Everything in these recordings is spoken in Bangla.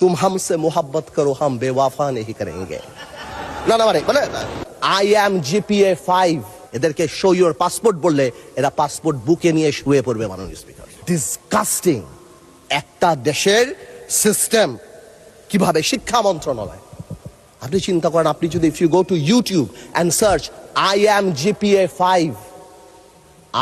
तुम हमसे मोहब्बत करो हम बेवफा नहीं करेंगे। না না মানে আই এম জিপিএ 5 এদেরকে শো ইওর পাসপোর্ট বললে এরা পাসপোর্ট বুকে নিয়ে শুয়ে পড়বে মাননীয় স্পিকার। ডিসগাস্টিং একটা দেশের সিস্টেম কিভাবে শিক্ষা মন্ত্রণালয়। আপনি চিন্তা করেন, আপনি যদি if you go to YouTube and search I am GPA 5,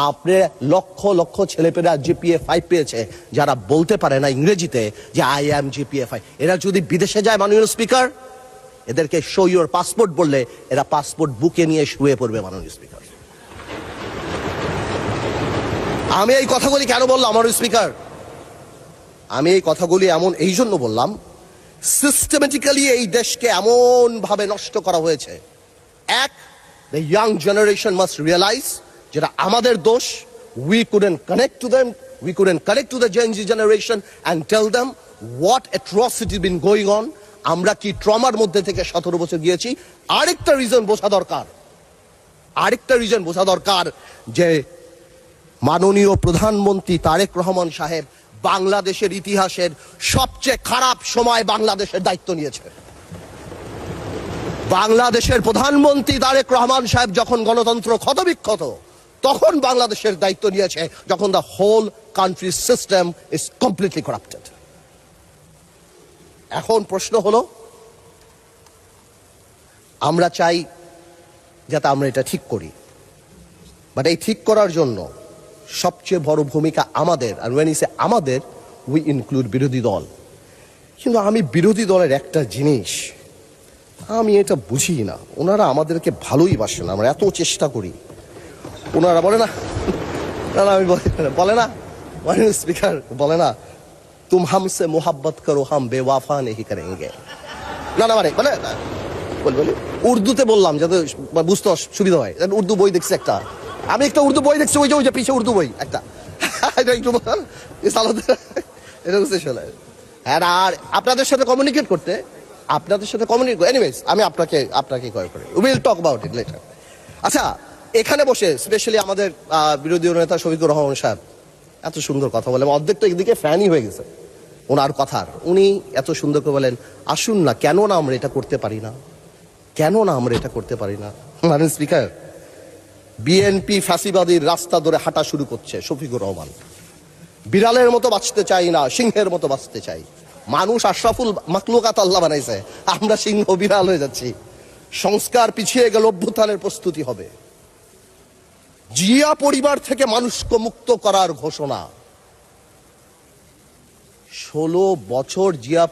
আপনি লক্ষ লক্ষ ছেলেপেলেরা জিপিএ 5 পেয়েছে যারা বলতে পারে না ইংরেজিতে যে আই এম জিপিএ 5। এরা যদি বিদেশে যায় মাননীয় স্পিকার, এদেরকে শো ইওর পাসপোর্ট বললে এরা পাসপোর্ট বুকে নিয়ে শুয়ে পড়বে মাননীয় স্পিকার। আমি এই কথাগুলি কেন বললাম মাননীয় স্পিকার? আমি এই কথাগুলি এমন এই জন্য বললাম, সিস্টেমেটিক্যালি এই দেশকে এমন ভাবে নষ্ট করা হয়েছে। এক, the young generation must realize যেটা আমাদের দোষ। We couldn't connect to them, we couldn't connect to the gen Z generation and tell them what atrocity been going on. আমরা কি ট্রমার মধ্যে থেকে 17 বছর গিয়েছি। আরেকটা রিজন বোঝা দরকার যে মাননীয় প্রধানমন্ত্রী তারেক রহমান সাহেব বাংলাদেশের ইতিহাসের সবচেয়ে খারাপ সময় বাংলাদেশের দায়িত্ব নিয়েছে। বাংলাদেশের প্রধানমন্ত্রী তারেক রহমান সাহেব যখন গণতন্ত্র ক্ষতবিক্ষত, তখন বাংলাদেশের দায়িত্ব নিয়েছে যখন the whole country system is completely corrupted. এখন প্রশ্ন হলো, আমরা চাই যাতে আমরা এটা ঠিক করি, বাট এই ঠিক করার জন্য সবচেয়ে বড় ভূমিকা আমাদের। আর when I say আমাদের, উই ইনক্লুড বিরোধী দল। কিন্তু আমি বিরোধী দলের একটা জিনিস আমি এটা বুঝি না, ওনারা আমাদেরকে ভালোই বাসেন, আমরা এত চেষ্টা করি, ওনারা বলে না, আমি বলে না মাননীয় স্পিকার, বলে না तुम हमसे मोहब्बत करो हम बेवफा नहीं करेंगे। না মানে বলে উর্দুতে বললাম যাতে বুঝতে সুবিধা হয়। উর্দু বই দেখছি একটা, আমি একটা উর্দু বই দেখছি, ওই যে পিছিয়ে উর্দু বই একটা, এটা একটু এটা বুঝতে চলে। আর আপনাদের সাথে কমিউনিকেট করতে, এনিওয়েজ আমি আপনাকে কল করি, will talk about it later. আচ্ছা, এখানে বসে স্পেশালি আমাদের বিরোধী নেতা শফিকুর রহমান সাহেব এত সুন্দর কথা বলে, অর্ধেক তো একদিকে ফ্যানই হয়ে গেছে ওনার কথার। উনি এত সুন্দর করে বলেন, আসুন না, কেন না আমরা এটা করতে পারি না, মাননীয় স্পিকার, বিএনপি ফ্যাসিবাদীর রাস্তা ধরে হাঁটা শুরু করছে শফিকুর রহমান। বিড়ালের মতো বাঁচতে চাই না, সিংহের মতো বাঁচতে চাই। মানুষ আশরাফুল মাখলুকাত আল্লাহ বানাইছে, আমরা সিংহ বিড়াল হয়ে যাচ্ছি। সংস্কার পিছিয়ে গেল, অভ্যুত্থানের প্রস্তুতি হবে। জিয়া পরিবার থেকে মানুষকে মুক্ত করার ঘোষণা। 16 বছর জিয়া